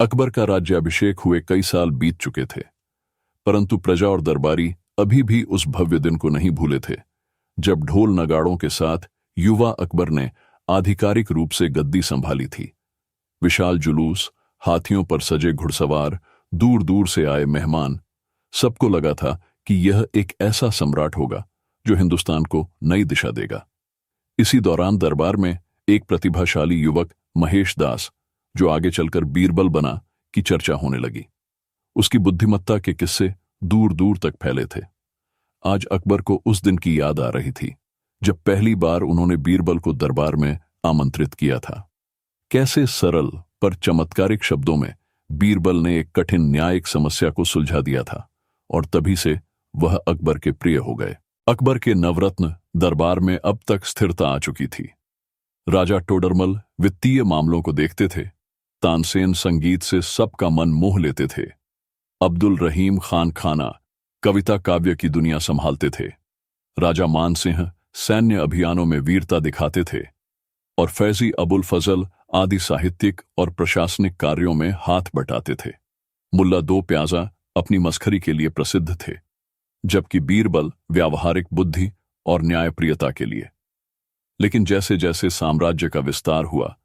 अकबर का राज्याभिषेक हुए कई साल बीत चुके थे, परंतु प्रजा और दरबारी अभी भी उस भव्य दिन को नहीं भूले थे जब ढोल नगाड़ों के साथ युवा अकबर ने आधिकारिक रूप से गद्दी संभाली थी। विशाल जुलूस, हाथियों पर सजे घुड़सवार, दूर दूर से आए मेहमान, सबको लगा था कि यह एक ऐसा सम्राट होगा जो हिंदुस्तान को नई दिशा देगा। इसी दौरान दरबार में एक प्रतिभाशाली युवक महेश दास, जो आगे चलकर बीरबल बना, की चर्चा होने लगी। उसकी बुद्धिमत्ता के किस्से दूर दूर तक फैले थे। आज अकबर को उस दिन की याद आ रही थी जब पहली बार उन्होंने बीरबल को दरबार में आमंत्रित किया था। कैसे सरल पर चमत्कारिक शब्दों में बीरबल ने एक कठिन न्यायिक समस्या को सुलझा दिया था और तभी से वह अकबर के प्रिय हो गए। अकबर के नवरत्न दरबार में अब तक स्थिरता आ चुकी थी। राजा टोडरमल वित्तीय मामलों को देखते थे, तानसेन संगीत से सबका मन मोह लेते थे, अब्दुल रहीम खान खाना कविता काव्य की दुनिया संभालते थे, राजा मान सिंह सैन्य अभियानों में वीरता दिखाते थे और फैजी अबुल फजल आदि साहित्यिक और प्रशासनिक कार्यों में हाथ बटाते थे। मुल्ला दो प्याजा अपनी मस्खरी के लिए प्रसिद्ध थे, जबकि बीरबल व्यावहारिक बुद्धि और न्यायप्रियता के लिए। लेकिन जैसे जैसे साम्राज्य का विस्तार हुआ,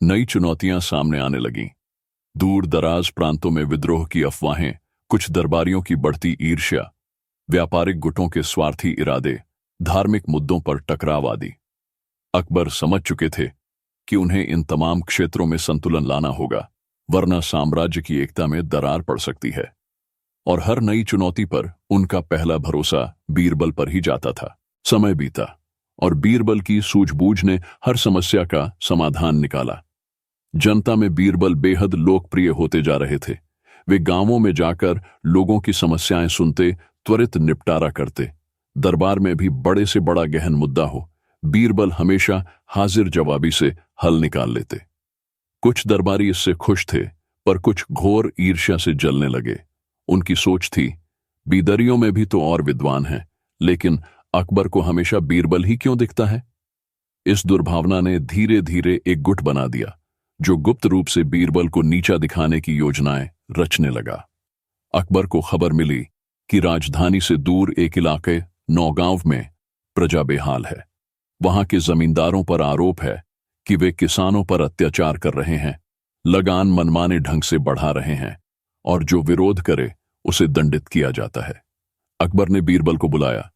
नई चुनौतियां सामने आने लगीं। दूर दराज प्रांतों में विद्रोह की अफवाहें, कुछ दरबारियों की बढ़ती ईर्ष्या, व्यापारिक गुटों के स्वार्थी इरादे, धार्मिक मुद्दों पर टकराव आदि। अकबर समझ चुके थे कि उन्हें इन तमाम क्षेत्रों में संतुलन लाना होगा, वरना साम्राज्य की एकता में दरार पड़ सकती है। और हर नई चुनौती पर उनका पहला भरोसा बीरबल पर ही जाता था। समय बीता और बीरबल की सूझबूझ ने हर समस्या का समाधान निकाला। जनता में बीरबल बेहद लोकप्रिय होते जा रहे थे। वे गांवों में जाकर लोगों की समस्याएं सुनते, त्वरित निपटारा करते। दरबार में भी बड़े से बड़ा गहन मुद्दा हो, बीरबल हमेशा हाजिर जवाबी से हल निकाल लेते। कुछ दरबारी इससे खुश थे, पर कुछ घोर ईर्ष्या से जलने लगे। उनकी सोच थी, बीदरियों में भी तो और विद्वान हैं, लेकिन अकबर को हमेशा बीरबल ही क्यों दिखता है। इस दुर्भावना ने धीरे धीरे एक गुट बना दिया, जो गुप्त रूप से बीरबल को नीचा दिखाने की योजनाएं रचने लगा। अकबर को खबर मिली कि राजधानी से दूर एक इलाके नौगांव में प्रजा बेहाल है। वहां के जमींदारों पर आरोप है कि वे किसानों पर अत्याचार कर रहे हैं, लगान मनमाने ढंग से बढ़ा रहे हैं और जो विरोध करे उसे दंडित किया जाता है। अकबर ने बीरबल को बुलाया।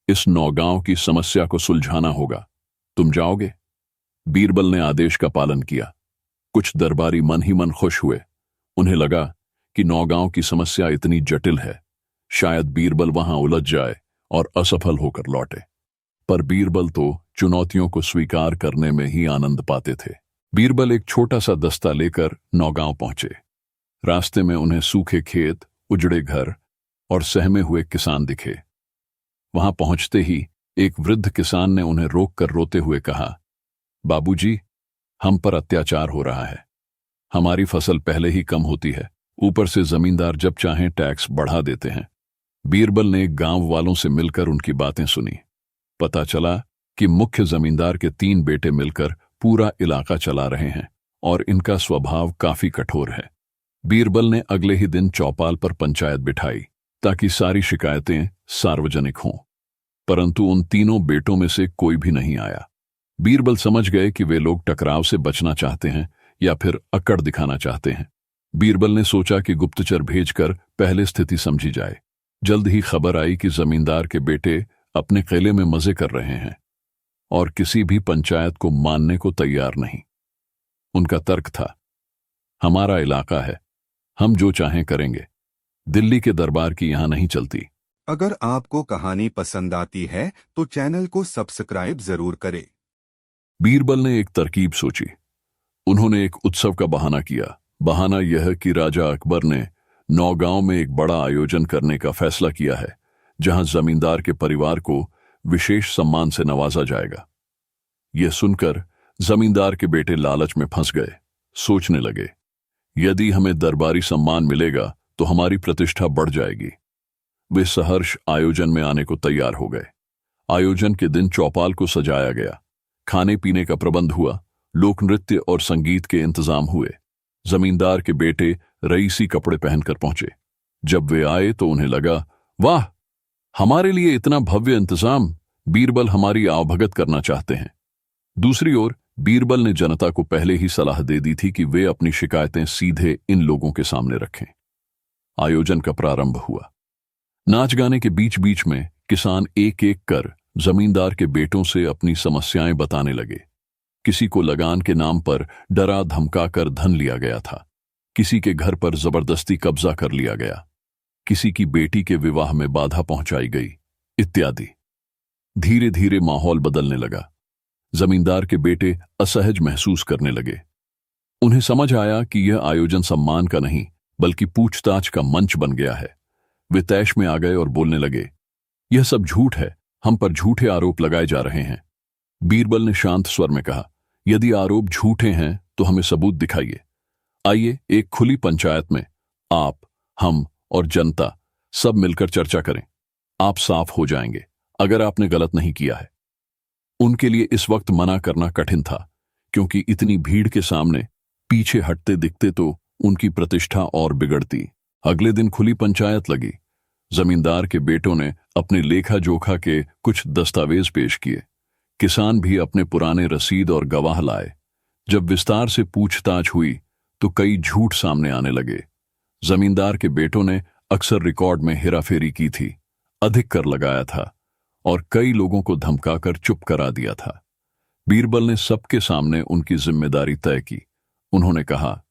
इस नौगांव की समस्या को सुलझाना होगा, तुम जाओगे? बीरबल ने आदेश का पालन किया। कुछ दरबारी मन ही मन खुश हुए। उन्हें लगा कि नौगांव की समस्या इतनी जटिल है, शायद बीरबल वहां उलझ जाए और असफल होकर लौटे। पर बीरबल तो चुनौतियों को स्वीकार करने में ही आनंद पाते थे। बीरबल एक छोटा सा दस्ता लेकर नौगांव पहुंचे। रास्ते में उन्हें सूखे खेत, उजड़े घर और सहमे हुए किसान दिखे। वहां पहुंचते ही एक वृद्ध किसान ने उन्हें रोककर रोते हुए कहा, बाबूजी, हम पर अत्याचार हो रहा है। हमारी फसल पहले ही कम होती है, ऊपर से जमींदार जब चाहें टैक्स बढ़ा देते हैं। बीरबल ने गांव वालों से मिलकर उनकी बातें सुनी। पता चला कि मुख्य जमींदार के 3 बेटे मिलकर पूरा इलाका चला रहे हैं और इनका स्वभाव काफी कठोर है। बीरबल ने अगले ही दिन चौपाल पर पंचायत बिठाई ताकि सारी शिकायतें सार्वजनिक हों, परंतु उन 3 बेटों में से कोई भी नहीं आया। बीरबल समझ गए कि वे लोग टकराव से बचना चाहते हैं या फिर अकड़ दिखाना चाहते हैं। बीरबल ने सोचा कि गुप्तचर भेजकर पहले स्थिति समझी जाए। जल्द ही खबर आई कि जमींदार के बेटे अपने किले में मजे कर रहे हैं और किसी भी पंचायत को मानने को तैयार नहीं। उनका तर्क था, हमारा इलाका है, हम जो चाहें करेंगे, दिल्ली के दरबार की यहां नहीं चलती। अगर आपको कहानी पसंद आती है तो चैनल को सब्सक्राइब जरूर करें। बीरबल ने एक तरकीब सोची। उन्होंने एक उत्सव का बहाना किया। बहाना यह कि राजा अकबर ने नौगांव में एक बड़ा आयोजन करने का फैसला किया है, जहां जमींदार के परिवार को विशेष सम्मान से नवाजा जाएगा। यह सुनकर जमींदार के बेटे लालच में फंस गए। सोचने लगे, यदि हमें दरबारी सम्मान मिलेगा तो हमारी प्रतिष्ठा बढ़ जाएगी। वे सहर्ष आयोजन में आने को तैयार हो गए। आयोजन के दिन चौपाल को सजाया गया, खाने पीने का प्रबंध हुआ, लोक नृत्य और संगीत के इंतजाम हुए। जमींदार के बेटे रईसी कपड़े पहनकर पहुंचे। जब वे आए तो उन्हें लगा, वाह, हमारे लिए इतना भव्य इंतजाम, बीरबल हमारी आवभगत करना चाहते हैं। दूसरी ओर बीरबल ने जनता को पहले ही सलाह दे दी थी कि वे अपनी शिकायतें सीधे इन लोगों के सामने रखें। आयोजन का प्रारंभ हुआ। नाच गाने के बीच बीच में किसान एक एक कर जमींदार के बेटों से अपनी समस्याएं बताने लगे। किसी को लगान के नाम पर डरा धमकाकर धन लिया गया था, किसी के घर पर जबरदस्ती कब्जा कर लिया गया, किसी की बेटी के विवाह में बाधा पहुंचाई गई, इत्यादि। धीरे धीरे माहौल बदलने लगा। जमींदार के बेटे असहज महसूस करने लगे। उन्हें समझ आया कि यह आयोजन सम्मान का नहीं बल्कि पूछताछ का मंच बन गया है। वे तैश में आ गए और बोलने लगे, यह सब झूठ है, हम पर झूठे आरोप लगाए जा रहे हैं। बीरबल ने शांत स्वर में कहा, यदि आरोप झूठे हैं तो हमें सबूत दिखाइए। आइए एक खुली पंचायत में आप, हम और जनता सब मिलकर चर्चा करें। आप साफ हो जाएंगे अगर आपने गलत नहीं किया है। उनके लिए इस वक्त मना करना कठिन था, क्योंकि इतनी भीड़ के सामने पीछे हटते दिखते तो उनकी प्रतिष्ठा और बिगड़ती। अगले दिन खुली पंचायत लगी। जमींदार के बेटों ने अपने लेखा जोखा के कुछ दस्तावेज पेश किए। किसान भी अपने पुराने रसीद और गवाह लाए। जब विस्तार से पूछताछ हुई तो कई झूठ सामने आने लगे। जमींदार के बेटों ने अक्सर रिकॉर्ड में हेराफेरी की थी, अधिक कर लगाया था और कई लोगों को धमकाकर चुप करा दिया था। बीरबल ने सबके सामने उनकी जिम्मेदारी तय की। उन्होंने कहा,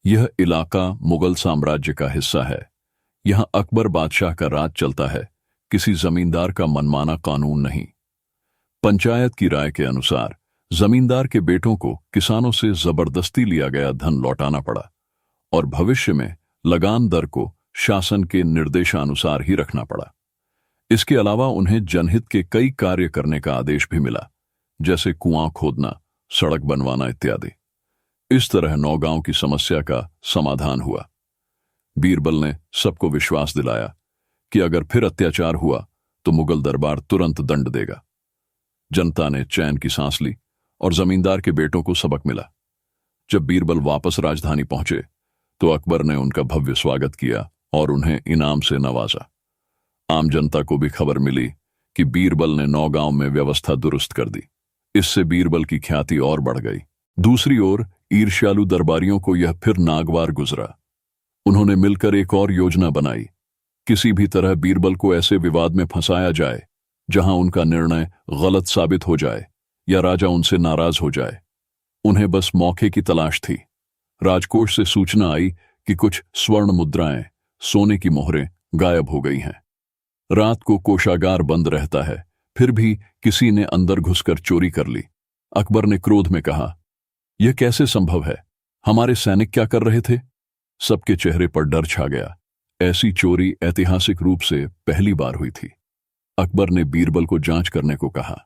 यह इलाका मुगल साम्राज्य का हिस्सा है। यहां अकबर बादशाह का राज चलता है, किसी जमींदार का मनमाना कानून नहीं। पंचायत की राय के अनुसार जमींदार के बेटों को किसानों से जबरदस्ती लिया गया धन लौटाना पड़ा और भविष्य में लगान दर को शासन के निर्देशानुसार ही रखना पड़ा। इसके अलावा उन्हें जनहित के कई कार्य करने का आदेश भी मिला, जैसे कुआं खोदना, सड़क बनवाना इत्यादि। इस तरह नौगांव की समस्या का समाधान हुआ। बीरबल ने सबको विश्वास दिलाया कि अगर फिर अत्याचार हुआ तो मुगल दरबार तुरंत दंड देगा। जनता ने चैन की सांस ली और जमींदार के बेटों को सबक मिला। जब बीरबल वापस राजधानी पहुंचे तो अकबर ने उनका भव्य स्वागत किया और उन्हें इनाम से नवाजा। आम जनता को भी खबर मिली कि बीरबल ने नौगांव में व्यवस्था दुरुस्त कर दी। इससे बीरबल की ख्याति और बढ़ गई। दूसरी ओर ईर्ष्यालु दरबारियों को यह फिर नागवार गुजरा। उन्होंने मिलकर एक और योजना बनाई। किसी भी तरह बीरबल को ऐसे विवाद में फंसाया जाए जहां उनका निर्णय गलत साबित हो जाए या राजा उनसे नाराज हो जाए। उन्हें बस मौके की तलाश थी। राजकोष से सूचना आई कि कुछ स्वर्ण मुद्राएं, सोने की मोहरें गायब हो गई हैं। रात को कोषागार बंद रहता है, फिर भी किसी ने अंदर घुसकर चोरी कर ली। अकबर ने क्रोध में कहा, यह कैसे संभव है? हमारे सैनिक क्या कर रहे थे? सबके चेहरे पर डर छा गया। ऐसी चोरी ऐतिहासिक रूप से पहली बार हुई थी। अकबर ने बीरबल को जांच करने को कहा।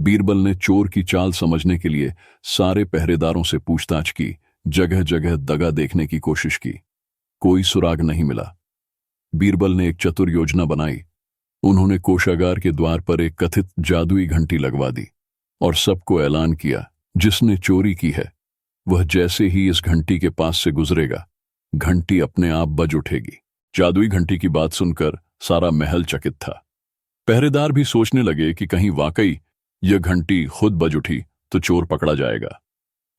बीरबल ने चोर की चाल समझने के लिए सारे पहरेदारों से पूछताछ की, जगह जगह दगा देखने की कोशिश की। कोई सुराग नहीं मिला। बीरबल ने एक चतुर योजना बनाई। उन्होंने कोषागार के द्वार पर एक कथित जादुई घंटी लगवा दी और सबको ऐलान किया, जिसने चोरी की है वह जैसे ही इस घंटी के पास से गुजरेगा, घंटी अपने आप बज उठेगी। जादुई घंटी की बात सुनकर सारा महल चकित था। पहरेदार भी सोचने लगे कि कहीं वाकई यह घंटी खुद बज उठी तो चोर पकड़ा जाएगा।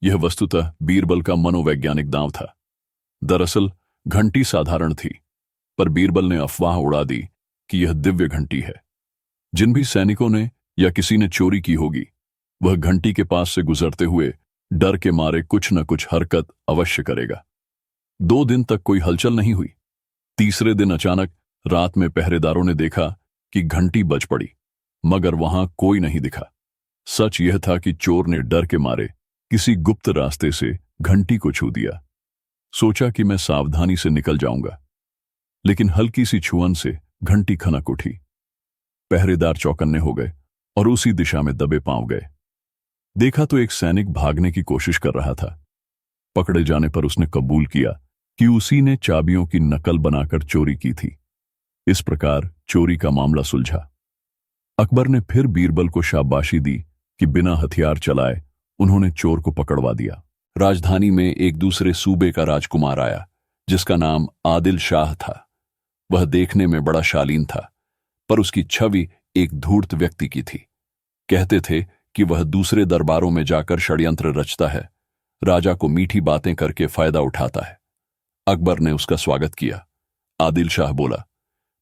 यह वस्तुतः बीरबल का मनोवैज्ञानिक दांव था। दरअसल घंटी साधारण थी, पर बीरबल ने अफवाह उड़ा दी कि यह दिव्य घंटी है। जिन भी सैनिकों ने या किसी ने चोरी की होगी, वह घंटी के पास से गुजरते हुए डर के मारे कुछ न कुछ हरकत अवश्य करेगा। 2 दिन तक कोई हलचल नहीं हुई। तीसरे दिन अचानक रात में पहरेदारों ने देखा कि घंटी बज पड़ी, मगर वहां कोई नहीं दिखा। सच यह था कि चोर ने डर के मारे किसी गुप्त रास्ते से घंटी को छू दिया। सोचा कि मैं सावधानी से निकल जाऊंगा, लेकिन हल्की सी छुअन से घंटी खनक उठी। पहरेदार चौकन्ने हो गए और उसी दिशा में दबे पांव गए। देखा तो एक सैनिक भागने की कोशिश कर रहा था। पकड़े जाने पर उसने कबूल किया कि उसी ने चाबियों की नकल बनाकर चोरी की थी। इस प्रकार चोरी का मामला सुलझा। अकबर ने फिर बीरबल को शाबाशी दी कि बिना हथियार चलाए उन्होंने चोर को पकड़वा दिया। राजधानी में एक दूसरे सूबे का राजकुमार आया जिसका नाम आदिल शाह था। वह देखने में बड़ा शालीन था, पर उसकी छवि एक धूर्त व्यक्ति की थी। कहते थे कि वह दूसरे दरबारों में जाकर षड्यंत्र रचता है, राजा को मीठी बातें करके फायदा उठाता है। अकबर ने उसका स्वागत किया। आदिल शाह बोला,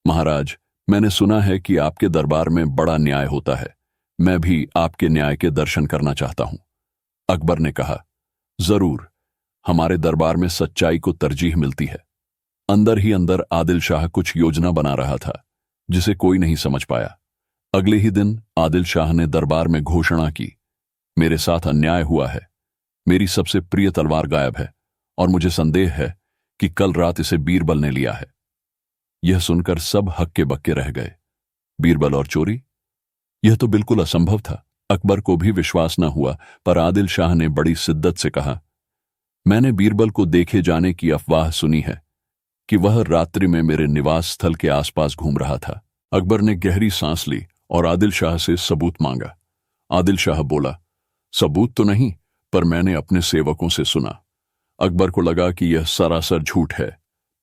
महाराज, मैंने सुना है कि आपके दरबार में बड़ा न्याय होता है। मैं भी आपके न्याय के दर्शन करना चाहता हूं। अकबर ने कहा, जरूर, हमारे दरबार में सच्चाई को तरजीह मिलती है। अंदर ही अंदर आदिल शाह कुछ योजना बना रहा था जिसे कोई नहीं समझ पाया। अगले ही दिन आदिल शाह ने दरबार में घोषणा की, मेरे साथ अन्याय हुआ है। मेरी सबसे प्रिय तलवार गायब है और मुझे संदेह है कि कल रात इसे बीरबल ने लिया है। यह सुनकर सब हक्के बक्के रह गए। बीरबल और चोरी? यह तो बिल्कुल असंभव था। अकबर को भी विश्वास न हुआ, पर आदिल शाह ने बड़ी शिद्दत से कहा, मैंने बीरबल को देखे जाने की अफवाह सुनी है कि वह रात्रि में मेरे निवास स्थल के आसपास घूम रहा था। अकबर ने गहरी सांस ली और आदिल शाह से सबूत मांगा। आदिल शाह बोला, सबूत तो नहीं, पर मैंने अपने सेवकों से सुना। अकबर को लगा कि यह सरासर झूठ है,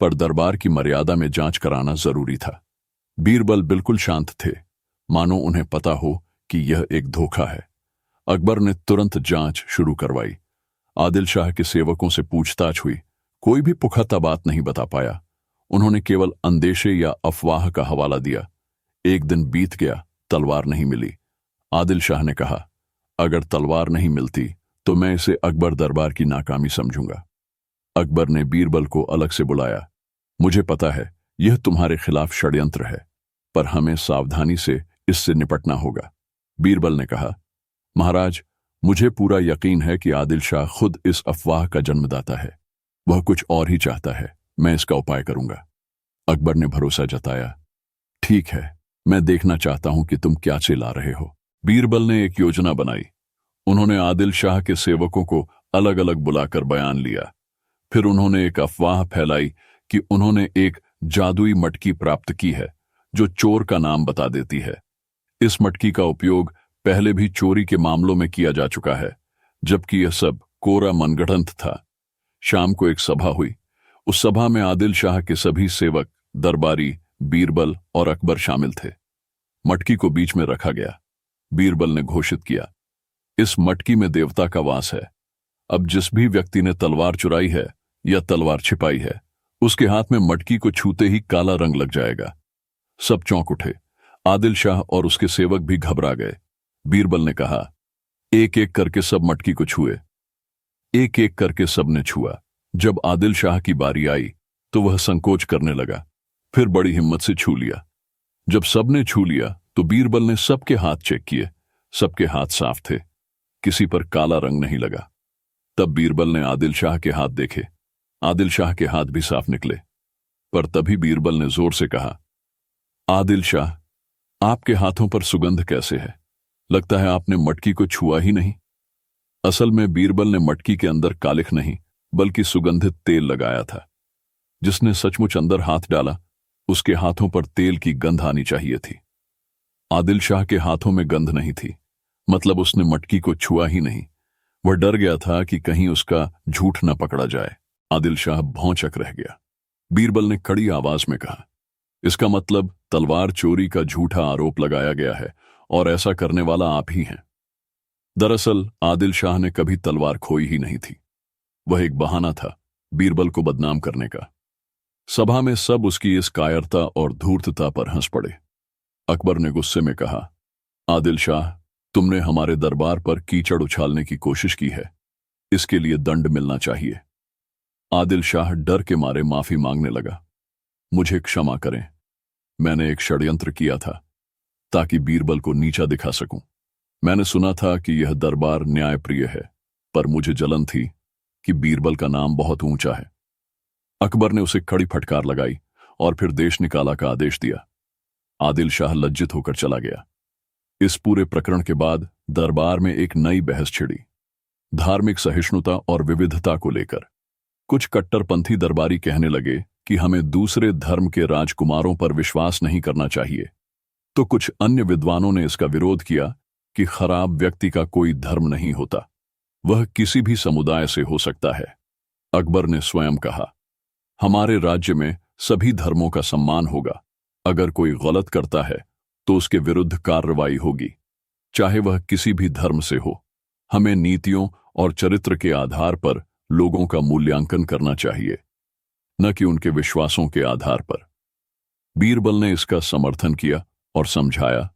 पर दरबार की मर्यादा में जांच कराना जरूरी था। बीरबल बिल्कुल शांत थे, मानो उन्हें पता हो कि यह एक धोखा है। अकबर ने तुरंत जांच शुरू करवाई। आदिल शाह के सेवकों से पूछताछ हुई। कोई भी पुख्ता बात नहीं बता पाया। उन्होंने केवल अंदेशे या अफवाह का हवाला दिया। एक दिन बीत गया, तलवार नहीं मिली। आदिल शाह ने कहा, अगर तलवार नहीं मिलती तो मैं इसे अकबर दरबार की नाकामी समझूंगा। अकबर ने बीरबल को अलग से बुलाया। मुझे पता है यह तुम्हारे खिलाफ षड्यंत्र है, पर हमें सावधानी से इससे निपटना होगा। बीरबल ने कहा, महाराज, मुझे पूरा यकीन है कि आदिल शाह खुद इस अफवाह का जन्मदाता है। वह कुछ और ही चाहता है। मैं इसका उपाय करूंगा। अकबर ने भरोसा जताया। ठीक है, मैं देखना चाहता हूं कि तुम क्या चिल्ला रहे हो। बीरबल ने एक योजना बनाई। उन्होंने आदिल शाह के सेवकों को अलग अलग बुलाकर बयान लिया। फिर उन्होंने एक अफवाह फैलाई कि उन्होंने एक जादुई मटकी प्राप्त की है जो चोर का नाम बता देती है। इस मटकी का उपयोग पहले भी चोरी के मामलों में किया जा चुका है, जबकि यह सब कोरा मनगढ़ंत था। शाम को एक सभा हुई। उस सभा में आदिल शाह के सभी सेवक, दरबारी, बीरबल और अकबर शामिल थे। मटकी को बीच में रखा गया। बीरबल ने घोषित किया, इस मटकी में देवता का वास है। अब जिस भी व्यक्ति ने तलवार चुराई है या तलवार छिपाई है, उसके हाथ में मटकी को छूते ही काला रंग लग जाएगा। सब चौंक उठे। आदिल शाह और उसके सेवक भी घबरा गए। बीरबल ने कहा, एक एक करके सब मटकी को छुए। एक एक करके सबने छुआ। जब आदिल शाह की बारी आई तो वह संकोच करने लगा, फिर बड़ी हिम्मत से छू लिया। जब सबने छू लिया तो बीरबल ने सबके हाथ चेक किए। सबके हाथ साफ थे, किसी पर काला रंग नहीं लगा। तब बीरबल ने आदिल शाह के हाथ देखे। आदिल शाह के हाथ भी साफ निकले। पर तभी बीरबल ने जोर से कहा, आदिल शाह, आपके हाथों पर सुगंध कैसे है? लगता है आपने मटकी को छुआ ही नहीं। असल में बीरबल ने मटकी के अंदर कालिख नहीं बल्कि सुगंधित तेल लगाया था। जिसने सचमुच अंदर हाथ डाला उसके हाथों पर तेल की गंध आनी चाहिए थी। आदिल शाह के हाथों में गंध नहीं थी, मतलब उसने मटकी को छुआ ही नहीं। वह डर गया था कि कहीं उसका झूठ न पकड़ा जाए। आदिल शाह भौंचक रह गया। बीरबल ने कड़ी आवाज में कहा, इसका मतलब तलवार चोरी का झूठा आरोप लगाया गया है और ऐसा करने वाला आप ही हैं। दरअसल आदिल शाह ने कभी तलवार खोई ही नहीं थी। वह एक बहाना था बीरबल को बदनाम करने का। सभा में सब उसकी इस कायरता और धूर्तता पर हंस पड़े। अकबर ने गुस्से में कहा, आदिल शाह, तुमने हमारे दरबार पर कीचड़ उछालने की कोशिश की है। इसके लिए दंड मिलना चाहिए। आदिल शाह डर के मारे माफी मांगने लगा। मुझे क्षमा करें, मैंने एक षड्यंत्र किया था ताकि बीरबल को नीचा दिखा सकूं। मैंने सुना था कि यह दरबार न्यायप्रिय है, पर मुझे जलन थी कि बीरबल का नाम बहुत ऊंचा है। अकबर ने उसे कड़ी फटकार लगाई और फिर देश निकाला का आदेश दिया। आदिल शाह लज्जित होकर चला गया। इस पूरे प्रकरण के बाद दरबार में एक नई बहस छिड़ी, धार्मिक सहिष्णुता और विविधता को लेकर। कुछ कट्टरपंथी दरबारी कहने लगे कि हमें दूसरे धर्म के राजकुमारों पर विश्वास नहीं करना चाहिए, तो कुछ अन्य विद्वानों ने इसका विरोध किया कि खराब व्यक्ति का कोई धर्म नहीं होता। वह किसी भी समुदाय से हो सकता है। अकबर ने स्वयं कहा, हमारे राज्य में सभी धर्मों का सम्मान होगा। अगर कोई गलत करता है तो उसके विरुद्ध कार्रवाई होगी, चाहे वह किसी भी धर्म से हो। हमें नीतियों और चरित्र के आधार पर लोगों का मूल्यांकन करना चाहिए, न कि उनके विश्वासों के आधार पर। बीरबल ने इसका समर्थन किया और समझाया,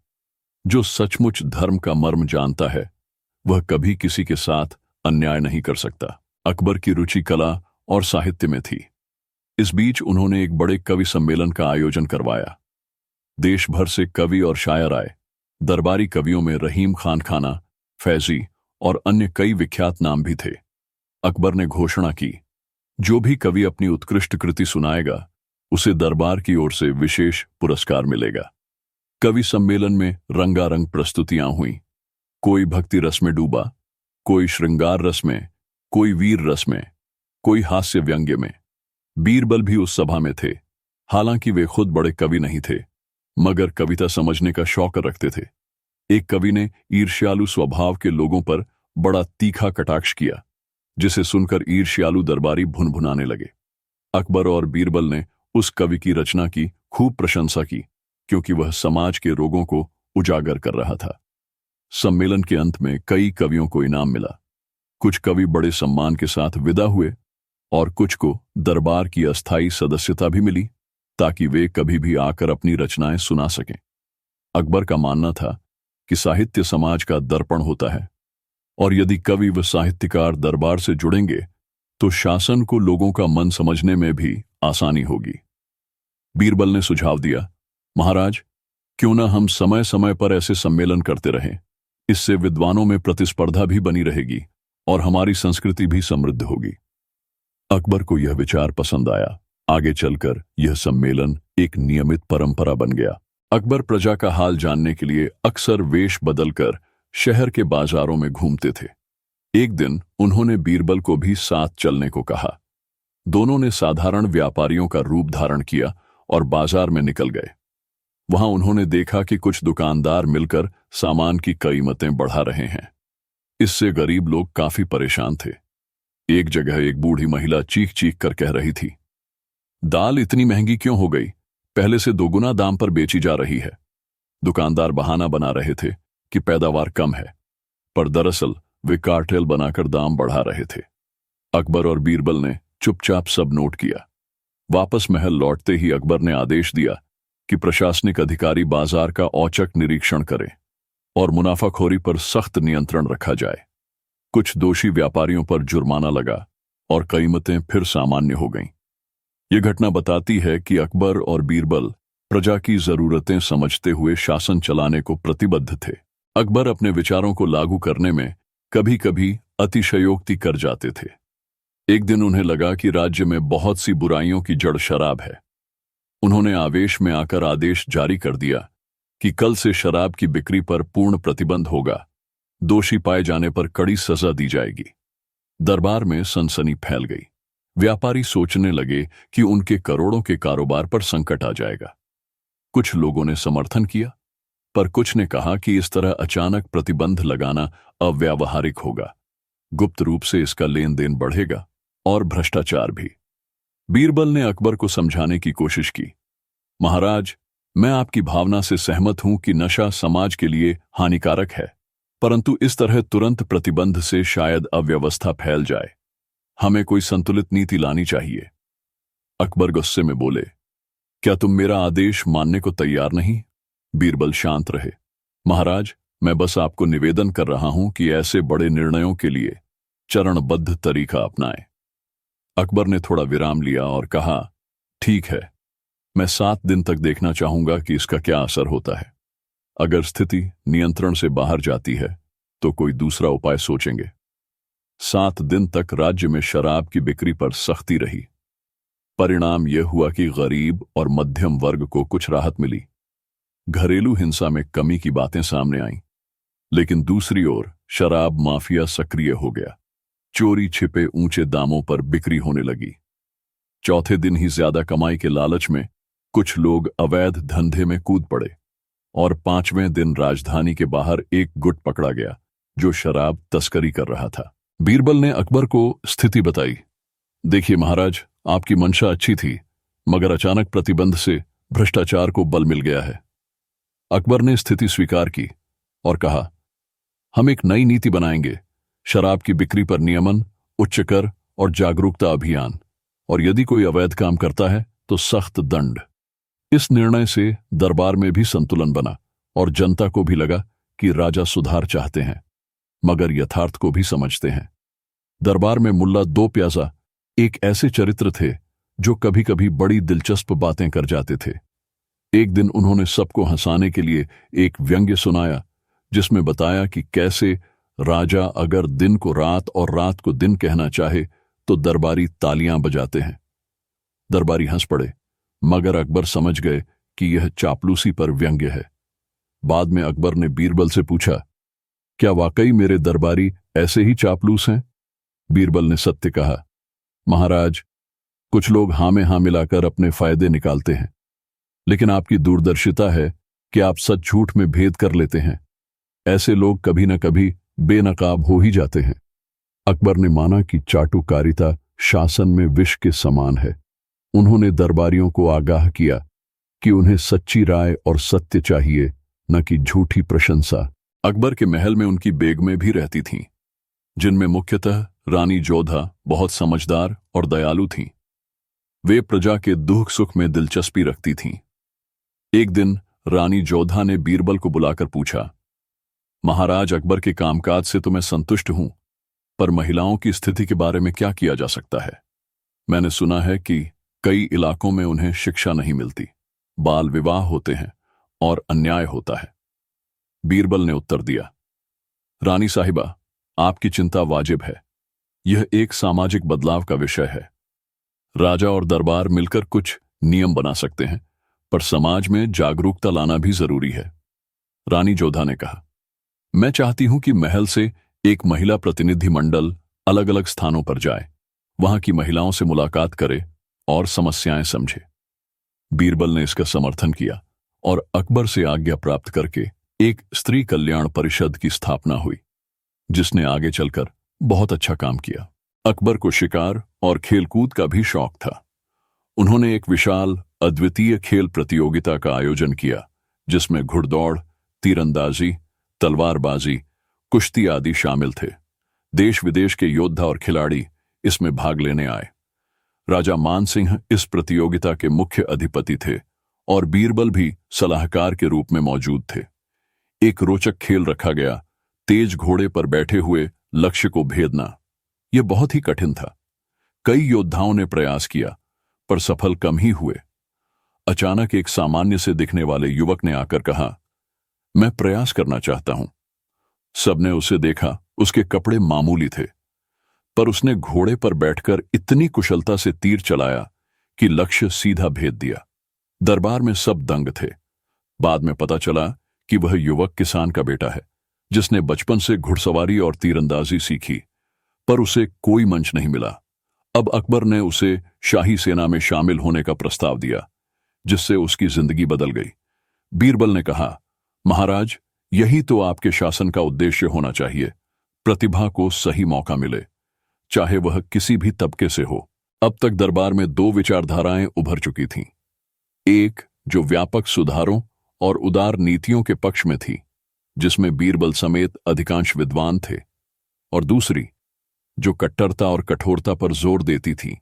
जो सचमुच धर्म का मर्म जानता है वह कभी किसी के साथ अन्याय नहीं कर सकता। अकबर की रुचि कला और साहित्य में थी। इस बीच उन्होंने एक बड़े कवि सम्मेलन का आयोजन करवाया। देश भर से कवि और शायर आए। दरबारी कवियों में रहीम खान खाना, फैजी और अन्य कई विख्यात नाम भी थे। अकबर ने घोषणा की, जो भी कवि अपनी उत्कृष्ट कृति सुनाएगा उसे दरबार की ओर से विशेष पुरस्कार मिलेगा। कवि सम्मेलन में रंगारंग प्रस्तुतियां हुईं। कोई भक्ति रस में डूबा, कोई श्रृंगार रस में, कोई वीर रस में, कोई हास्य व्यंग्य में। बीरबल भी उस सभा में थे। हालांकि वे खुद बड़े कवि नहीं थे, मगर कविता समझने का शौक रखते थे। एक कवि ने ईर्ष्यालु स्वभाव के लोगों पर बड़ा तीखा कटाक्ष किया, जिसे सुनकर ईर्ष्यालु दरबारी भुनभुनाने लगे। अकबर और बीरबल ने उस कवि की रचना की खूब प्रशंसा की, क्योंकि वह समाज के रोगों को उजागर कर रहा था। सम्मेलन के अंत में कई कवियों को इनाम मिला। कुछ कवि बड़े सम्मान के साथ विदा हुए और कुछ को दरबार की अस्थायी सदस्यता भी मिली, ताकि वे कभी भी आकर अपनी रचनाएं सुना सकें। अकबर का मानना था कि साहित्य समाज का दर्पण होता है, और यदि कवि व साहित्यकार दरबार से जुड़ेंगे तो शासन को लोगों का मन समझने में भी आसानी होगी। बीरबल ने सुझाव दिया, महाराज, क्यों न हम समय समय पर ऐसे सम्मेलन करते रहें। इससे विद्वानों में प्रतिस्पर्धा भी बनी रहेगी और हमारी संस्कृति भी समृद्ध होगी। अकबर को यह विचार पसंद आया। आगे चलकर यह सम्मेलन एक नियमित परंपरा बन गया। अकबर प्रजा का हाल जानने के लिए अक्सर वेश बदलकर शहर के बाजारों में घूमते थे। एक दिन उन्होंने बीरबल को भी साथ चलने को कहा। दोनों ने साधारण व्यापारियों का रूप धारण किया और बाजार में निकल गए। वहां उन्होंने देखा कि कुछ दुकानदार मिलकर सामान की कीमतें बढ़ा रहे हैं। इससे गरीब लोग काफी परेशान थे। एक जगह एक बूढ़ी महिला चीख चीख कर कह रही थी, दाल इतनी महंगी क्यों हो गई? पहले से दोगुना दाम पर बेची जा रही है। दुकानदार बहाना बना रहे थे कि पैदावार कम है, पर दरअसल वे कार्टेल बनाकर दाम बढ़ा रहे थे। अकबर और बीरबल ने चुपचाप सब नोट किया। वापस महल लौटते ही अकबर ने आदेश दिया कि प्रशासनिक अधिकारी बाजार का औचक निरीक्षण करें और मुनाफाखोरी पर सख्त नियंत्रण रखा जाए। कुछ दोषी व्यापारियों पर जुर्माना लगा और कीमतें फिर सामान्य हो गईं। यह घटना बताती है कि अकबर और बीरबल प्रजा की जरूरतें समझते हुए शासन चलाने को प्रतिबद्ध थे। अकबर अपने विचारों को लागू करने में कभी कभी अतिशयोक्ति कर जाते थे। एक दिन उन्हें लगा कि राज्य में बहुत सी बुराइयों की जड़ शराब है। उन्होंने आवेश में आकर आदेश जारी कर दिया कि कल से शराब की बिक्री पर पूर्ण प्रतिबंध होगा। दोषी पाए जाने पर कड़ी सजा दी जाएगी। दरबार में सनसनी फैल गई। व्यापारी सोचने लगे कि उनके करोड़ों के कारोबार पर संकट आ जाएगा। कुछ लोगों ने समर्थन किया, पर कुछ ने कहा कि इस तरह अचानक प्रतिबंध लगाना अव्यावहारिक होगा। गुप्त रूप से इसका लेन देन बढ़ेगा और भ्रष्टाचार भी। बीरबल ने अकबर को समझाने की कोशिश की, महाराज, मैं आपकी भावना से सहमत हूं कि नशा समाज के लिए हानिकारक है, परंतु इस तरह तुरंत प्रतिबंध से शायद अव्यवस्था फैल जाए। हमें कोई संतुलित नीति लानी चाहिए। अकबर गुस्से में बोले, क्या तुम मेरा आदेश मानने को तैयार नहीं? बीरबल शांत रहे। महाराज, मैं बस आपको निवेदन कर रहा हूं कि ऐसे बड़े निर्णयों के लिए चरणबद्ध तरीका अपनाएं। अकबर ने थोड़ा विराम लिया और कहा, ठीक है, मैं 7 दिन तक देखना चाहूंगा कि इसका क्या असर होता है। अगर स्थिति नियंत्रण से बाहर जाती है तो कोई दूसरा उपाय सोचेंगे। 7 दिन तक राज्य में शराब की बिक्री पर सख्ती रही। परिणाम यह हुआ कि गरीब और मध्यम वर्ग को कुछ राहत मिली। घरेलू हिंसा में कमी की बातें सामने आईं, लेकिन दूसरी ओर शराब माफिया सक्रिय हो गया। चोरी छिपे ऊंचे दामों पर बिक्री होने लगी। चौथे दिन ही ज्यादा कमाई के लालच में कुछ लोग अवैध धंधे में कूद पड़े और 5वें दिन राजधानी के बाहर एक गुट पकड़ा गया जो शराब तस्करी कर रहा था। बीरबल ने अकबर को स्थिति बताई। देखिए महाराज, आपकी मंशा अच्छी थी, मगर अचानक प्रतिबंध से भ्रष्टाचार को बल मिल गया है। अकबर ने स्थिति स्वीकार की और कहा, हम एक नई नीति बनाएंगे, शराब की बिक्री पर नियमन, उच्च कर और जागरूकता अभियान, और यदि कोई अवैध काम करता है तो सख्त दंड। इस निर्णय से दरबार में भी संतुलन बना और जनता को भी लगा कि राजा सुधार चाहते हैं मगर यथार्थ को भी समझते हैं। दरबार में मुल्ला दो प्याजा एक ऐसे चरित्र थे जो कभी कभी बड़ी दिलचस्प बातें कर जाते थे। एक दिन उन्होंने सबको हंसाने के लिए एक व्यंग्य सुनाया जिसमें बताया कि कैसे राजा अगर दिन को रात और रात को दिन कहना चाहे तो दरबारी तालियां बजाते हैं। दरबारी हंस पड़े, मगर अकबर समझ गए कि यह चापलूसी पर व्यंग्य है। बाद में अकबर ने बीरबल से पूछा, क्या वाकई मेरे दरबारी ऐसे ही चापलूस हैं? बीरबल ने सत्य कहा, महाराज, कुछ लोग हाँ में हाँ मिलाकर अपने फायदे निकालते हैं, लेकिन आपकी दूरदर्शिता है कि आप सच झूठ में भेद कर लेते हैं। ऐसे लोग कभी न कभी बेनकाब हो ही जाते हैं। अकबर ने माना कि चाटुकारिता शासन में विष के समान है। उन्होंने दरबारियों को आगाह किया कि उन्हें सच्ची राय और सत्य चाहिए, न कि झूठी प्रशंसा। अकबर के महल में उनकी बेगमें भी रहती थीं, जिनमें मुख्यतः रानी जोधा बहुत समझदार और दयालु थीं। वे प्रजा के दुख सुख में दिलचस्पी रखती थीं। एक दिन रानी जोधा ने बीरबल को बुलाकर पूछा, महाराज, अकबर के कामकाज से तो मैं संतुष्ट हूं, पर महिलाओं की स्थिति के बारे में क्या किया जा सकता है? मैंने सुना है कि कई इलाकों में उन्हें शिक्षा नहीं मिलती, बाल विवाह होते हैं और अन्याय होता है। बीरबल ने उत्तर दिया, रानी साहिबा, आपकी चिंता वाजिब है। यह एक सामाजिक बदलाव का विषय है। राजा और दरबार मिलकर कुछ नियम बना सकते हैं, पर समाज में जागरूकता लाना भी जरूरी है। रानी जोधा ने कहा, मैं चाहती हूं कि महल से एक महिला प्रतिनिधि मंडल अलग अलग स्थानों पर जाए, वहां की महिलाओं से मुलाकात करे और समस्याएं समझे। बीरबल ने इसका समर्थन किया और अकबर से आज्ञा प्राप्त करके एक स्त्री कल्याण परिषद की स्थापना हुई, जिसने आगे चलकर बहुत अच्छा काम किया। अकबर को शिकार और खेलकूद का भी शौक था। उन्होंने एक विशाल अद्वितीय खेल प्रतियोगिता का आयोजन किया, जिसमें घुड़दौड़, तीरंदाजी, तलवारबाजी, कुश्ती आदि शामिल थे। देश विदेश के योद्धा और खिलाड़ी इसमें भाग लेने आए। राजा मानसिंह इस प्रतियोगिता के मुख्य अधिपति थे और बीरबल भी सलाहकार के रूप में मौजूद थे। एक रोचक खेल रखा गया, तेज घोड़े पर बैठे हुए लक्ष्य को भेदना। यह बहुत ही कठिन था। कई योद्धाओं ने प्रयास किया, पर सफल कम ही हुए। अचानक एक सामान्य से दिखने वाले युवक ने आकर कहा, मैं प्रयास करना चाहता हूं। सबने उसे देखा। उसके कपड़े मामूली थे, पर उसने घोड़े पर बैठकर इतनी कुशलता से तीर चलाया कि लक्ष्य सीधा भेद दिया। दरबार में सब दंग थे। बाद में पता चला कि वह युवक किसान का बेटा है, जिसने बचपन से घुड़सवारी और तीरंदाजी सीखी, पर उसे कोई मंच नहीं मिला। अब अकबर ने उसे शाही सेना में शामिल होने का प्रस्ताव दिया, जिससे उसकी जिंदगी बदल गई। बीरबल ने कहा, महाराज, यही तो आपके शासन का उद्देश्य होना चाहिए। प्रतिभा को सही मौका मिले, चाहे वह किसी भी तबके से हो। अब तक दरबार में दो विचारधाराएं उभर चुकी थीं। एक जो व्यापक सुधारों और उदार नीतियों के पक्ष में थी, जिसमें बीरबल समेत अधिकांश विद्वान थे, और दूसरी जो कट्टरता और कठोरता पर जोर देती थी,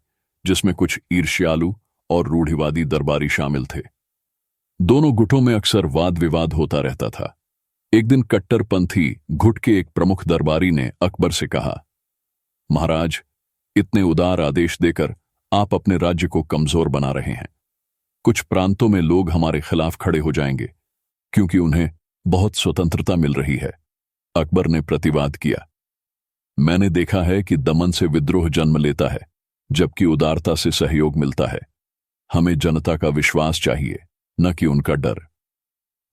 जिसमें कुछ ईर्ष्यालु और रूढ़िवादी दरबारी शामिल थे। दोनों गुटों में अक्सर वाद विवाद होता रहता था। एक दिन कट्टरपंथी गुट के एक प्रमुख दरबारी ने अकबर से कहा, महाराज, इतने उदार आदेश देकर आप अपने राज्य को कमजोर बना रहे हैं। कुछ प्रांतों में लोग हमारे खिलाफ खड़े हो जाएंगे, क्योंकि उन्हें बहुत स्वतंत्रता मिल रही है। अकबर ने प्रतिवाद किया, मैंने देखा है कि दमन से विद्रोह जन्म लेता है, जबकि उदारता से सहयोग मिलता है। हमें जनता का विश्वास चाहिए, न कि उनका डर।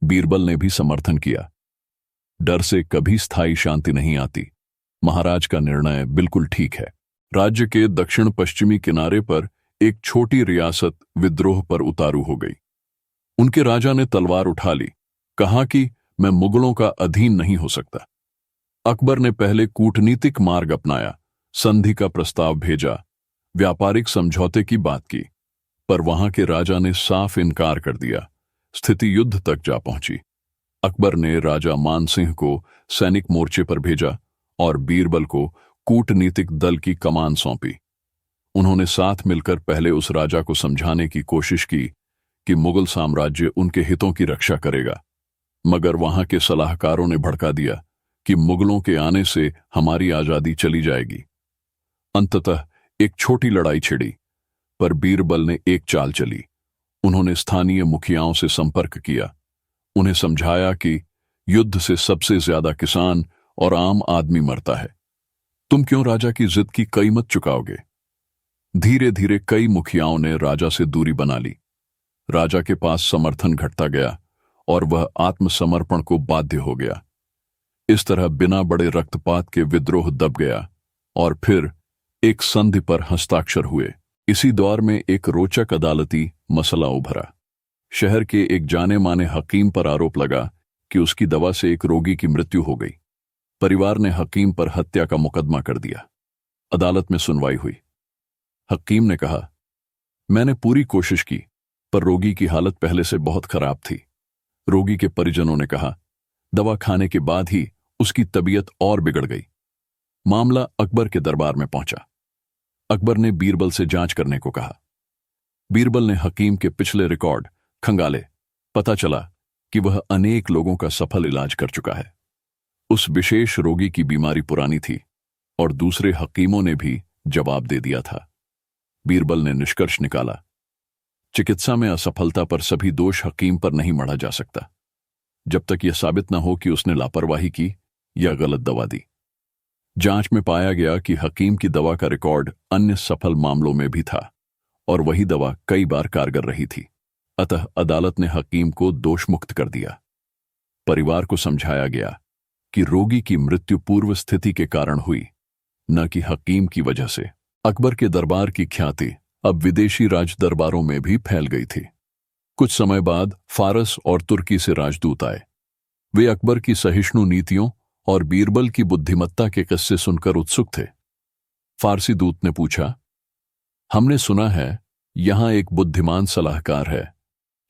बीरबल ने भी समर्थन किया, डर से कभी स्थायी शांति नहीं आती। महाराज का निर्णय बिल्कुल ठीक है। राज्य के दक्षिण पश्चिमी किनारे पर एक छोटी रियासत विद्रोह पर उतारू हो गई। उनके राजा ने तलवार उठा ली, कहा कि मैं मुगलों का अधीन नहीं हो सकता। अकबर ने पहले कूटनीतिक मार्ग अपनाया, संधि का प्रस्ताव भेजा, व्यापारिक समझौते की बात की, पर वहां के राजा ने साफ इनकार कर दिया। स्थिति युद्ध तक जा पहुंची। अकबर ने राजा मान सिंह को सैनिक मोर्चे पर भेजा और बीरबल को कूटनीतिक दल की कमान सौंपी। उन्होंने साथ मिलकर पहले उस राजा को समझाने की कोशिश की कि मुगल साम्राज्य उनके हितों की रक्षा करेगा, मगर वहां के सलाहकारों ने भड़का दिया कि मुगलों के आने से हमारी आजादी चली जाएगी। अंततः एक छोटी लड़ाई छिड़ी, पर बीरबल ने एक चाल चली। उन्होंने स्थानीय मुखियाओं से संपर्क किया, उन्हें समझाया कि युद्ध से सबसे ज्यादा किसान और आम आदमी मरता है। तुम क्यों राजा की जिद की कीमत चुकाओगे? धीरे धीरे कई मुखियाओं ने राजा से दूरी बना ली। राजा के पास समर्थन घटता गया और वह आत्मसमर्पण को बाध्य हो गया। इस तरह बिना बड़े रक्तपात के विद्रोह दब गया और फिर एक संधि पर हस्ताक्षर हुए। इसी दौर में एक रोचक अदालती मसला उभरा। शहर के एक जाने माने हकीम पर आरोप लगा कि उसकी दवा से एक रोगी की मृत्यु हो गई। परिवार ने हकीम पर हत्या का मुकदमा कर दिया। अदालत में सुनवाई हुई। हकीम ने कहा, मैंने पूरी कोशिश की, पर रोगी की हालत पहले से बहुत खराब थी। रोगी के परिजनों ने कहा, दवा खाने के बाद ही उसकी तबीयत और बिगड़ गई। मामला अकबर के दरबार में पहुंचा। अकबर ने बीरबल से जांच करने को कहा। बीरबल ने हकीम के पिछले रिकॉर्ड खंगाले। पता चला कि वह अनेक लोगों का सफल इलाज कर चुका है। उस विशेष रोगी की बीमारी पुरानी थी और दूसरे हकीमों ने भी जवाब दे दिया था। बीरबल ने निष्कर्ष निकाला, चिकित्सा में असफलता पर सभी दोष हकीम पर नहीं मढ़ा जा सकता, जब तक यह साबित न हो कि उसने लापरवाही की या गलत दवा दी। जांच में पाया गया कि हकीम की दवा का रिकॉर्ड अन्य सफल मामलों में भी था और वही दवा कई बार कारगर रही थी। अतः अदालत ने हकीम को दोषमुक्त कर दिया। परिवार को समझाया गया कि रोगी की मृत्यु पूर्व स्थिति के कारण हुई, न कि हकीम की वजह से। अकबर के दरबार की ख्याति अब विदेशी राज दरबारों में भी फैल गई थी। कुछ समय बाद फारस और तुर्की से राजदूत आए। वे अकबर की सहिष्णु नीतियों और बीरबल की बुद्धिमत्ता के किस्से सुनकर उत्सुक थे। फारसी दूत ने पूछा, हमने सुना है यहां एक बुद्धिमान सलाहकार है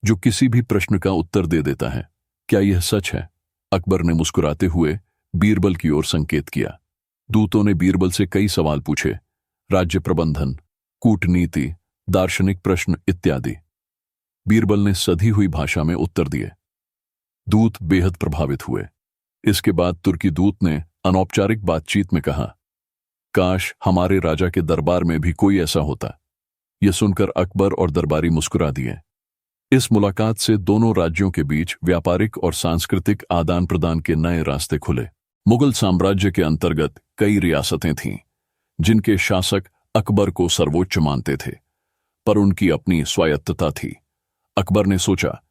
जो किसी भी प्रश्न का उत्तर दे देता है, क्या यह सच है? अकबर ने मुस्कुराते हुए बीरबल की ओर संकेत किया। दूतों ने बीरबल से कई सवाल पूछे, राज्य प्रबंधन, कूटनीति, दार्शनिक प्रश्न इत्यादि। बीरबल ने सधी हुई भाषा में उत्तर दिए। दूत बेहद प्रभावित हुए। इसके बाद तुर्की दूत ने अनौपचारिक बातचीत में कहा, काश हमारे राजा के दरबार में भी कोई ऐसा होता। यह सुनकर अकबर और दरबारी मुस्कुरा दिए। इस मुलाकात से दोनों राज्यों के बीच व्यापारिक और सांस्कृतिक आदान प्रदान के नए रास्ते खुले। मुगल साम्राज्य के अंतर्गत कई रियासतें थीं, जिनके शासक अकबर को सर्वोच्च मानते थे, पर उनकी अपनी स्वायत्तता थी। अकबर ने सोचा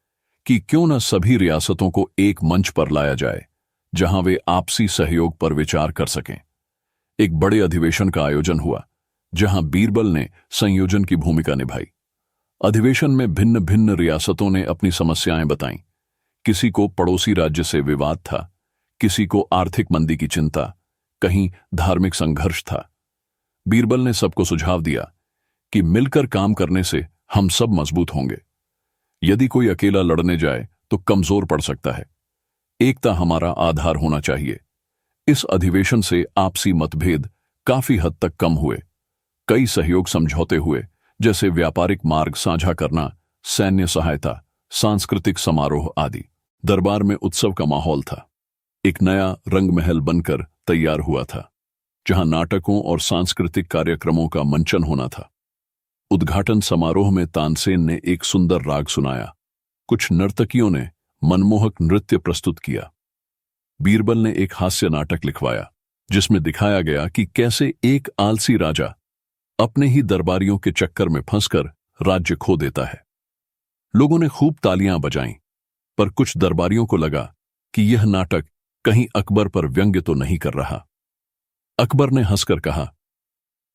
कि क्यों न सभी रियासतों को एक मंच पर लाया जाए, जहां वे आपसी सहयोग पर विचार कर सकें। एक बड़े अधिवेशन का आयोजन हुआ, जहां बीरबल ने संयोजन की भूमिका निभाई। अधिवेशन में भिन्न भिन्न रियासतों ने अपनी समस्याएं बताईं। किसी को पड़ोसी राज्य से विवाद था, किसी को आर्थिक मंदी की चिंता, कहीं धार्मिक संघर्ष था। बीरबल ने सबको सुझाव दिया कि मिलकर काम करने से हम सब मजबूत होंगे। यदि कोई अकेला लड़ने जाए तो कमजोर पड़ सकता है। एकता हमारा आधार होना चाहिए। इस अधिवेशन से आपसी मतभेद काफी हद तक कम हुए। कई सहयोग समझौते हुए, जैसे व्यापारिक मार्ग साझा करना, सैन्य सहायता, सांस्कृतिक समारोह आदि। दरबार में उत्सव का माहौल था। एक नया रंगमहल बनकर तैयार हुआ था, जहां नाटकों और सांस्कृतिक कार्यक्रमों का मंचन होना था। उद्घाटन समारोह में तानसेन ने एक सुंदर राग सुनाया। कुछ नर्तकियों ने मनमोहक नृत्य प्रस्तुत किया। बीरबल ने एक हास्य नाटक लिखवाया, जिसमें दिखाया गया कि कैसे एक आलसी राजा अपने ही दरबारियों के चक्कर में फंसकर राज्य खो देता है। लोगों ने खूब तालियां बजाईं, पर कुछ दरबारियों को लगा कि यह नाटक कहीं अकबर पर व्यंग्य तो नहीं कर रहा। अकबर ने हंसकर कहा,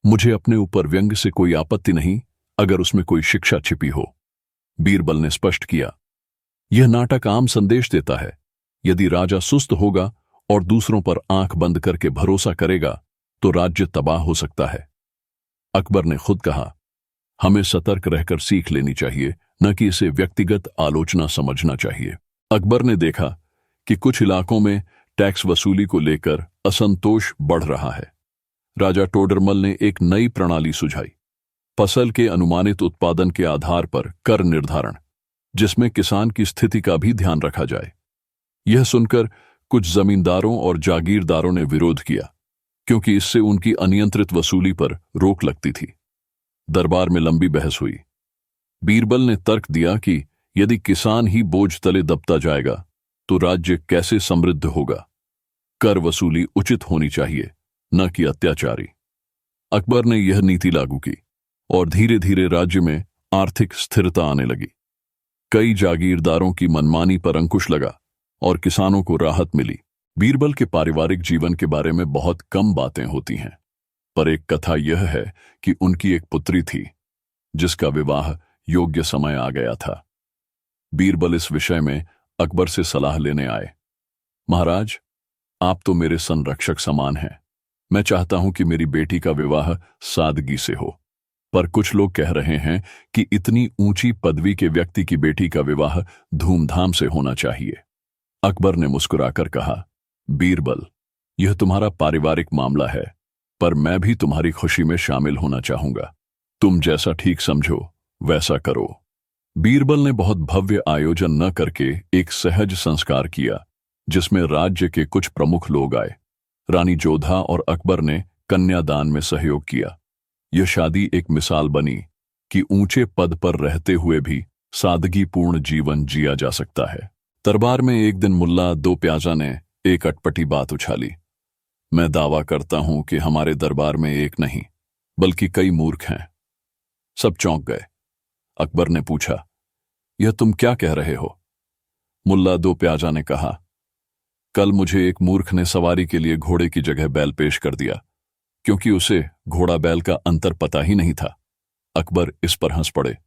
मुझे अपने ऊपर व्यंग्य से कोई आपत्ति नहीं, अगर उसमें कोई शिक्षा छिपी हो। बीरबल ने स्पष्ट किया, यह नाटक आम संदेश देता है, यदि राजा सुस्त होगा और दूसरों पर आंख बंद करके भरोसा करेगा तो राज्य तबाह हो सकता है। अकबर ने खुद कहा, हमें सतर्क रहकर सीख लेनी चाहिए, न कि इसे व्यक्तिगत आलोचना समझना चाहिए। अकबर ने देखा कि कुछ इलाकों में टैक्स वसूली को लेकर असंतोष बढ़ रहा है। राजा टोडरमल ने एक नई प्रणाली सुझाई, फसल के अनुमानित उत्पादन के आधार पर कर निर्धारण, जिसमें किसान की स्थिति का भी ध्यान रखा जाए। यह सुनकर कुछ जमींदारों और जागीरदारों ने विरोध किया, क्योंकि इससे उनकी अनियंत्रित वसूली पर रोक लगती थी। दरबार में लंबी बहस हुई। बीरबल ने तर्क दिया कि यदि किसान ही बोझ तले दबता जाएगा तो राज्य कैसे समृद्ध होगा। कर वसूली उचित होनी चाहिए, न कि अत्याचारी। अकबर ने यह नीति लागू की और धीरे धीरे राज्य में आर्थिक स्थिरता आने लगी। कई जागीरदारों की मनमानी पर अंकुश लगा और किसानों को राहत मिली। बीरबल के पारिवारिक जीवन के बारे में बहुत कम बातें होती हैं, पर एक कथा यह है कि उनकी एक पुत्री थी जिसका विवाह योग्य समय आ गया था। बीरबल इस विषय में अकबर से सलाह लेने आए। महाराज, आप तो मेरे संरक्षक समान हैं। मैं चाहता हूं कि मेरी बेटी का विवाह सादगी से हो, पर कुछ लोग कह रहे हैं कि इतनी ऊंची पदवी के व्यक्ति की बेटी का विवाह धूमधाम से होना चाहिए। अकबर ने मुस्कुराकर कहा, बीरबल, यह तुम्हारा पारिवारिक मामला है, पर मैं भी तुम्हारी खुशी में शामिल होना चाहूंगा। तुम जैसा ठीक समझो वैसा करो। बीरबल ने बहुत भव्य आयोजन न करके एक सहज संस्कार किया, जिसमें राज्य के कुछ प्रमुख लोग आए। रानी जोधा और अकबर ने कन्यादान में सहयोग किया। यह शादी एक मिसाल बनी कि ऊंचे पद पर रहते हुए भी सादगीपूर्ण जीवन जिया जा सकता है। दरबार में एक दिन मुल्ला दो प्याजा ने एक अटपटी बात उछाली। मैं दावा करता हूं कि हमारे दरबार में एक नहीं बल्कि कई मूर्ख हैं। सब चौंक गए। अकबर ने पूछा, यह तुम क्या कह रहे हो? मुल्ला दो प्याजा ने कहा, कल मुझे एक मूर्ख ने सवारी के लिए घोड़े की जगह बैल पेश कर दिया, क्योंकि उसे घोड़ा बैल का अंतर पता ही नहीं था। अकबर इस पर हंस पड़े।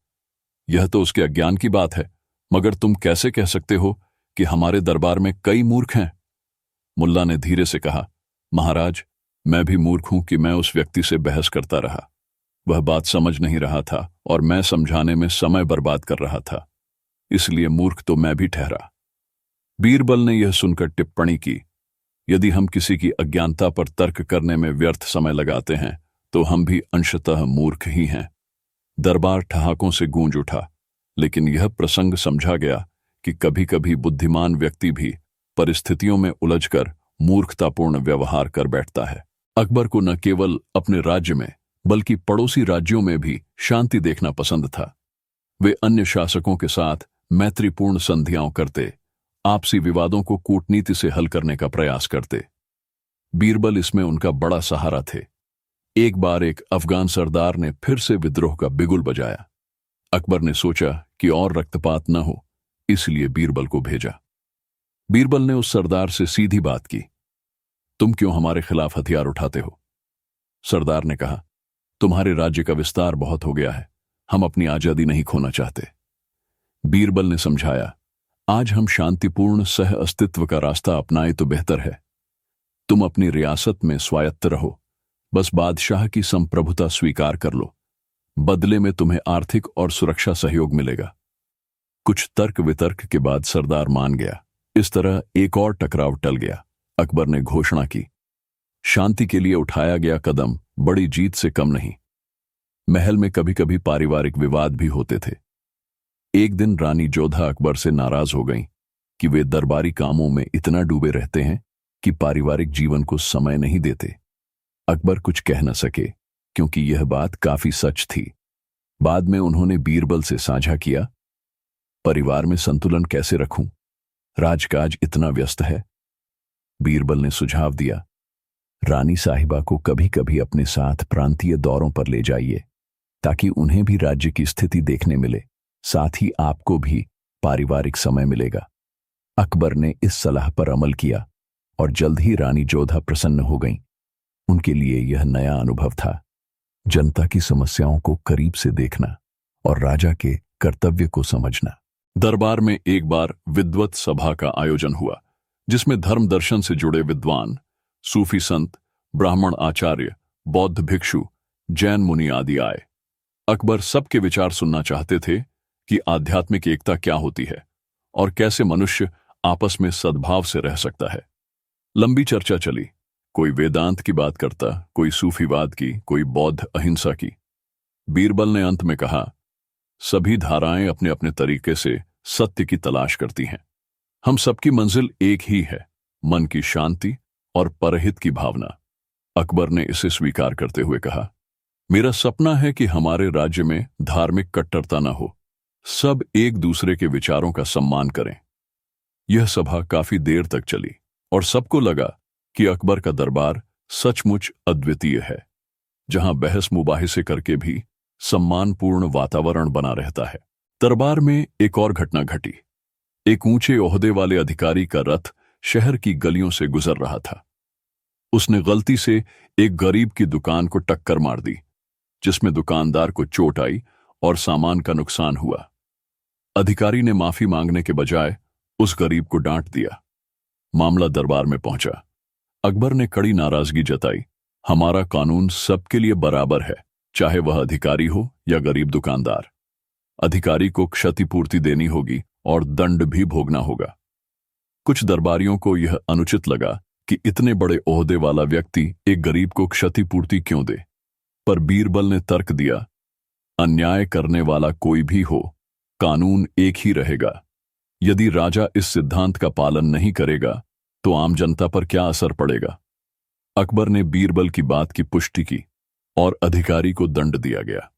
यह तो उसके अज्ञान की बात है, मगर तुम कैसे कह सकते हो कि हमारे दरबार में कई मूर्ख हैं? मुल्ला ने धीरे से कहा, महाराज, मैं भी मूर्ख हूं कि मैं उस व्यक्ति से बहस करता रहा। वह बात समझ नहीं रहा था और मैं समझाने में समय बर्बाद कर रहा था, इसलिए मूर्ख तो मैं भी ठहरा। बीरबल ने यह सुनकर टिप्पणी की, यदि हम किसी की अज्ञानता पर तर्क करने में व्यर्थ समय लगाते हैं तो हम भी अंशतः मूर्ख ही हैं। दरबार ठहाकों से गूंज उठा, लेकिन यह प्रसंग समझा गया कि कभी कभी बुद्धिमान व्यक्ति भी परिस्थितियों में उलझकर मूर्खतापूर्ण व्यवहार कर बैठता है। अकबर को न केवल अपने राज्य में बल्कि पड़ोसी राज्यों में भी शांति देखना पसंद था। वे अन्य शासकों के साथ मैत्रीपूर्ण संधियां करते, आपसी विवादों को कूटनीति से हल करने का प्रयास करते। बीरबल इसमें उनका बड़ा सहारा थे। एक बार एक अफगान सरदार ने फिर से विद्रोह का बिगुल बजाया। अकबर ने सोचा कि और रक्तपात न हो, इसलिए बीरबल को भेजा। बीरबल ने उस सरदार से सीधी बात की, तुम क्यों हमारे खिलाफ हथियार उठाते हो? सरदार ने कहा, तुम्हारे राज्य का विस्तार बहुत हो गया है, हम अपनी आजादी नहीं खोना चाहते। बीरबल ने समझाया, आज हम शांतिपूर्ण सह अस्तित्व का रास्ता अपनाए तो बेहतर है। तुम अपनी रियासत में स्वायत्त रहो, बस बादशाह की संप्रभुता स्वीकार कर लो, बदले में तुम्हें आर्थिक और सुरक्षा सहयोग मिलेगा। कुछ तर्क वितर्क के बाद सरदार मान गया। इस तरह एक और टकराव टल गया। अकबर ने घोषणा की, शांति के लिए उठाया गया कदम बड़ी जीत से कम नहीं। महल में कभी कभी पारिवारिक विवाद भी होते थे। एक दिन रानी जोधा अकबर से नाराज हो गईं कि वे दरबारी कामों में इतना डूबे रहते हैं कि पारिवारिक जीवन को समय नहीं देते। अकबर कुछ कह न सके, क्योंकि यह बात काफी सच थी। बाद में उन्होंने बीरबल से साझा किया, परिवार में संतुलन कैसे रखूं? राजकाज इतना व्यस्त है। बीरबल ने सुझाव दिया, रानी साहिबा को कभी कभी अपने साथ प्रांतीय दौरों पर ले जाइए, ताकि उन्हें भी राज्य की स्थिति देखने मिले, साथ ही आपको भी पारिवारिक समय मिलेगा। अकबर ने इस सलाह पर अमल किया और जल्द ही रानी जोधा प्रसन्न हो गईं। उनके लिए यह नया अनुभव था, जनता की समस्याओं को करीब से देखना और राजा के कर्तव्य को समझना। दरबार में एक बार विद्वत सभा का आयोजन हुआ, जिसमें धर्म दर्शन से जुड़े विद्वान, सूफी संत, ब्राह्मण आचार्य, बौद्ध भिक्षु, जैन मुनि आदि आए। अकबर सबके विचार सुनना चाहते थे कि आध्यात्मिक एकता क्या होती है और कैसे मनुष्य आपस में सद्भाव से रह सकता है। लंबी चर्चा चली। कोई वेदांत की बात करता, कोई सूफीवाद की, कोई बौद्ध अहिंसा की। बीरबल ने अंत में कहा, सभी धाराएं अपने अपने तरीके से सत्य की तलाश करती हैं। हम सबकी मंजिल एक ही है, मन की शांति और परहित की भावना। अकबर ने इसे स्वीकार करते हुए कहा, मेरा सपना है कि हमारे राज्य में धार्मिक कट्टरता न हो, सब एक दूसरे के विचारों का सम्मान करें। यह सभा काफी देर तक चली और सबको लगा कि अकबर का दरबार सचमुच अद्वितीय है, जहां बहस मुबाहिसे करके भी सम्मानपूर्ण वातावरण बना रहता है। दरबार में एक और घटना घटी। एक ऊंचे ओहदे वाले अधिकारी का रथ शहर की गलियों से गुजर रहा था। उसने गलती से एक गरीब की दुकान को टक्कर मार दी, जिसमें दुकानदार को चोट आई और सामान का नुकसान हुआ। अधिकारी ने माफी मांगने के बजाय उस गरीब को डांट दिया। मामला दरबार में पहुंचा। अकबर ने कड़ी नाराजगी जताई। हमारा कानून सबके लिए बराबर है, चाहे वह अधिकारी हो या गरीब दुकानदार। अधिकारी को क्षतिपूर्ति देनी होगी और दंड भी भोगना होगा। कुछ दरबारियों को यह अनुचित लगा कि इतने बड़े ओहदे वाला व्यक्ति एक गरीब को क्षतिपूर्ति क्यों दे, पर बीरबल ने तर्क दिया, अन्याय करने वाला कोई भी हो, कानून एक ही रहेगा। यदि राजा इस सिद्धांत का पालन नहीं करेगा तो आम जनता पर क्या असर पड़ेगा। अकबर ने बीरबल की बात की पुष्टि की और अधिकारी को दंड दिया गया।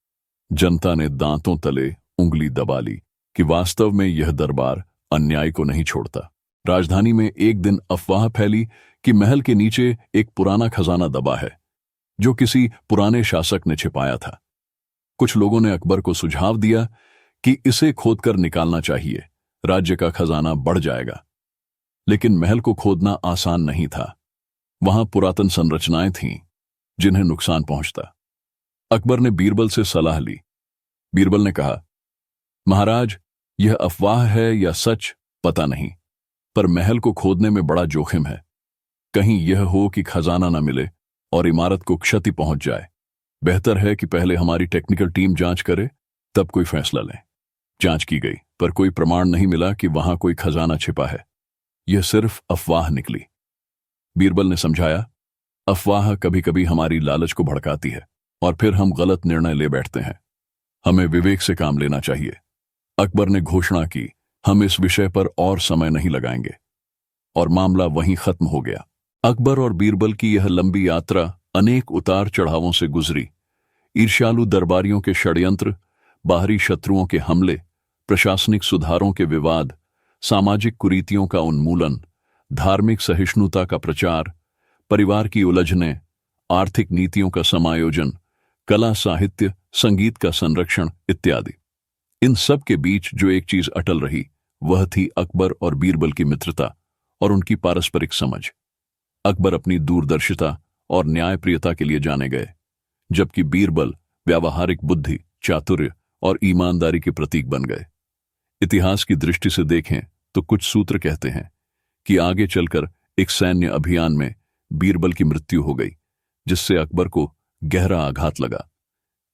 जनता ने दांतों तले उंगली दबा ली कि वास्तव में यह दरबार अन्याय को नहीं छोड़ता। राजधानी में एक दिन अफवाह फैली कि महल के नीचे एक पुराना खजाना दबा है, जो किसी पुराने शासक ने छिपाया था। कुछ लोगों ने अकबर को सुझाव दिया कि इसे खोदकर निकालना चाहिए, राज्य का खजाना बढ़ जाएगा। लेकिन महल को खोदना आसान नहीं था। वहां पुरातन संरचनाएं थीं जिन्हें नुकसान पहुंचता। अकबर ने बीरबल से सलाह ली। बीरबल ने कहा, महाराज, यह अफवाह है या सच पता नहीं, पर महल को खोदने में बड़ा जोखिम है। कहीं यह हो कि खजाना न मिले और इमारत को क्षति पहुंच जाए। बेहतर है कि पहले हमारी टेक्निकल टीम जांच करे, तब कोई फैसला लें। जांच की गई, पर कोई प्रमाण नहीं मिला कि वहां कोई खजाना छिपा है। यह सिर्फ अफवाह निकली। बीरबल ने समझाया, अफवाह कभी कभी हमारी लालच को भड़काती है और फिर हम गलत निर्णय ले बैठते हैं। हमें विवेक से काम लेना चाहिए। अकबर ने घोषणा की, हम इस विषय पर और समय नहीं लगाएंगे, और मामला वहीं खत्म हो गया। अकबर और बीरबल की यह लंबी यात्रा अनेक उतार चढ़ावों से गुजरी। ईर्ष्यालु दरबारियों के षड्यंत्र, बाहरी शत्रुओं के हमले, प्रशासनिक सुधारों के विवाद, सामाजिक कुरीतियों का उन्मूलन, धार्मिक सहिष्णुता का प्रचार, परिवार की उलझनें, आर्थिक नीतियों का समायोजन, कला साहित्य संगीत का संरक्षण इत्यादि। इन सब के बीच जो एक चीज अटल रही वह थी अकबर और बीरबल की मित्रता और उनकी पारस्परिक समझ। अकबर अपनी दूरदर्शिता और न्यायप्रियता के लिए जाने गए, जबकि बीरबल व्यावहारिक बुद्धि, चातुर्य और ईमानदारी के प्रतीक बन गए। इतिहास की दृष्टि से देखें तो कुछ सूत्र कहते हैं कि आगे चलकर एक सैन्य अभियान में बीरबल की मृत्यु हो गई, जिससे अकबर को गहरा आघात लगा।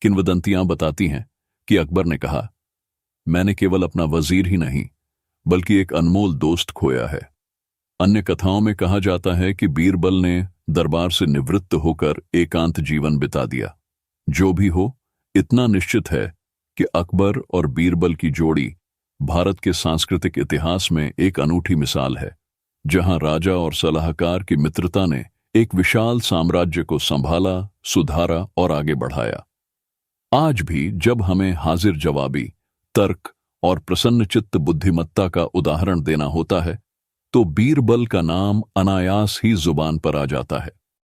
किंवदंतियां बताती हैं कि अकबर ने कहा, मैंने केवल अपना वजीर ही नहीं बल्कि एक अनमोल दोस्त खोया है। अन्य कथाओं में कहा जाता है कि बीरबल ने दरबार से निवृत्त होकर एकांत जीवन बिता दिया। जो भी हो, इतना निश्चित है कि अकबर और बीरबल की जोड़ी भारत के सांस्कृतिक इतिहास में एक अनूठी मिसाल है, जहां राजा और सलाहकार की मित्रता ने एक विशाल साम्राज्य को संभाला, सुधारा और आगे बढ़ाया। आज भी जब हमें हाजिर जवाबी, तर्क और प्रसन्नचित्त बुद्धिमत्ता का उदाहरण देना होता है, तो बीरबल का नाम अनायास ही जुबान पर आ जाता है।